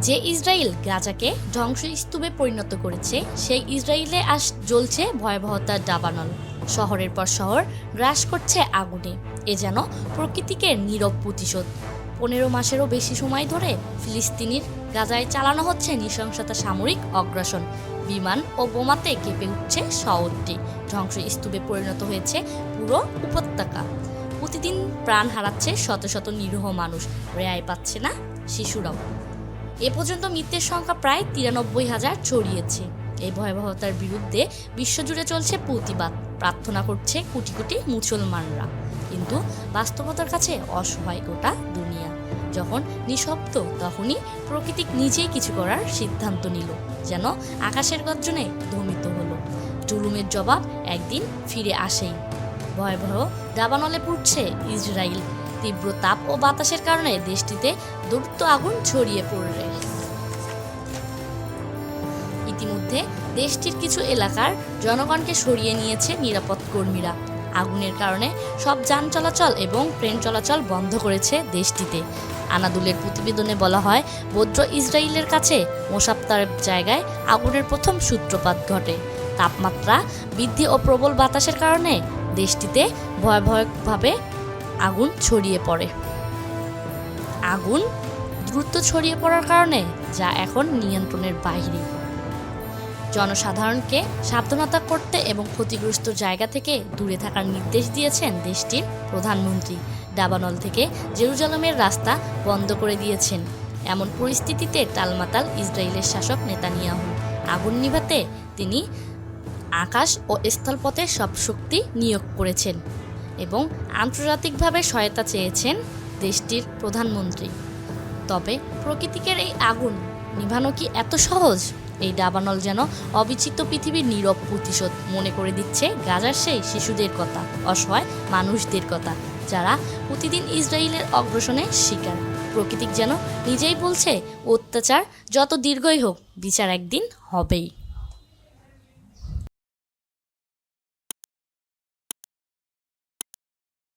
যে ইসরায়েল গাজাকে ধ্বংসস্তূপে পরিণত করেছে, সেই ইসরায়েলে আজ জ্বলছে ভয়াবহতার দাবানল। শহরের পর শহর গ্রাস করছে আগুনে। এ যেন প্রকৃতিকে নীরব প্রতিশোধ। 15 মাসেরও বেশি সময় ধরে ফিলিস্তিনির গাজায় চালানো হচ্ছে নৃশংসতা সামরিক অগ্রাসন। বিমান ও বোমাতে কেঁপে উঠছে শহরটি। ধ্বংসস্তূপে পরিণত হয়েছে পুরো উপত্যকা। প্রতিদিন প্রাণ হারাচ্ছে শত শত নিরীহ মানুষ, রেহাই পাচ্ছে না শিশুরাও। এ পর্যন্ত মৃতের সংখ্যা প্রায় 93,000 ছড়িয়েছে। এই ভয়াবহতার বিরুদ্ধে বিশ্বজুড়ে চলছে প্রতিবাদ, প্রার্থনা করছে কোটি কোটি মুসলমানরা। কিন্তু বাস্তবতার কাছে অসহায় গোটা দুনিয়া। যখন নিঃশব্দ, তখনই প্রকৃতি নিজেই কিছু করার সিদ্ধান্ত নিল, যেন আকাশের গর্জনে ধ্বনিত হলো। জুলুমের জবাব একদিন ফিরে আসেই। ভয়াবহ দাবানলে পুড়ছে ইসরায়েল। তীব্র তাপ ও বাতাসের কারণে দেশটিতে দ্রুত আগুন ছড়িয়ে পড়ে। ইতিমধ্যে দেশটির কিছু এলাকার জনগণকে সরিয়ে নিয়েছে নিরাপদ কর্মীরা। আগুনের কারণে সব যান চলাচল এবং ট্রেন চলাচল বন্ধ করেছে দেশটিতে। আনাদুলের প্রতিবেদনে বলা হয়, বৌদ্ধ ইসরায়েলের কাছে মোসাপ্তার জায়গায় আগুনের প্রথম সূত্রপাত ঘটে। তাপমাত্রা বৃদ্ধি ও প্রবল বাতাসের কারণে দেশটিতে ভয়াবহভাবে আগুন ছড়িয়ে পড়ে। আগুন দ্রুত ছড়িয়ে পড়ার কারণে যা এখন নিয়ন্ত্রণের বাইরে। জনসাধারণকে সাবধানতা করতে এবং ক্ষতিগ্রস্ত জায়গা থেকে দূরে থাকার নির্দেশ দিয়েছেন দেশটির প্রধানমন্ত্রী। দাবানল থেকে জেরুজালেমের রাস্তা বন্ধ করে দিয়েছেন। এমন পরিস্থিতিতে টালমাটাল ইসরায়েলের শাসক নেতানিয়াহু। আগুন নিভাতে তিনি আকাশ ও স্থলপথে সব শক্তি নিয়োগ করেছেন এবং আন্তর্জাতিকভাবে সহায়তা চেয়েছেন দেশটির প্রধানমন্ত্রী। তবে প্রকৃতির এই আগুন নিভানো কি এত সহজ? এই দাবানল যেন অবিচিত পৃথিবীর নীরব প্রতিশোধ। মনে করে দিচ্ছে গাজার সেই শিশুদের কথা, অসহায় মানুষদের কথা, যারা প্রতিদিন ইসরায়েলের অগ্রাসনের শিকার। প্রকৃতি যেন নিজেই বলছে, অত্যাচার যত দীর্ঘই হোক, বিচার একদিন হবেই।